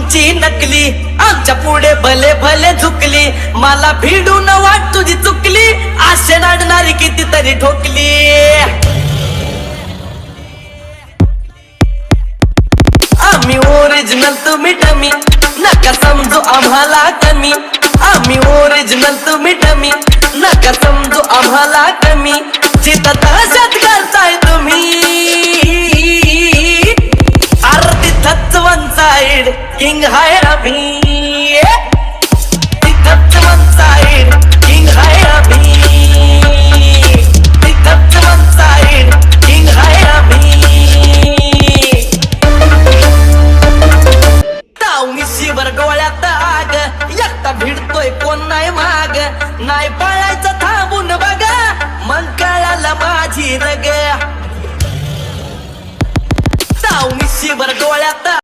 तुमची नकली आमच्या पुढे भले भले झुकली मला भिडून वाट तुझी चुकली आशे नाडणारी कितीतरी ठोकली आम्ही ओरिजिनल तुम्ही डमी नका समजू आम्हाला कमी आम्ही ओरिजिनल तुम्ही डमी नका समजू आम्हाला कमी चिता तशात करताय तुम्ही आरती थच वन साइड किंग हाय रभी थच वन साइड किंग हाय रभी थच वन साइड किंग हाय रभी मिशीवर डोळ्यात आग एकटा भिडतोय कोण नाही माग नाही पळायचं थांबून बघा मग कळालं माझी रग मिशीवर डोळ्यात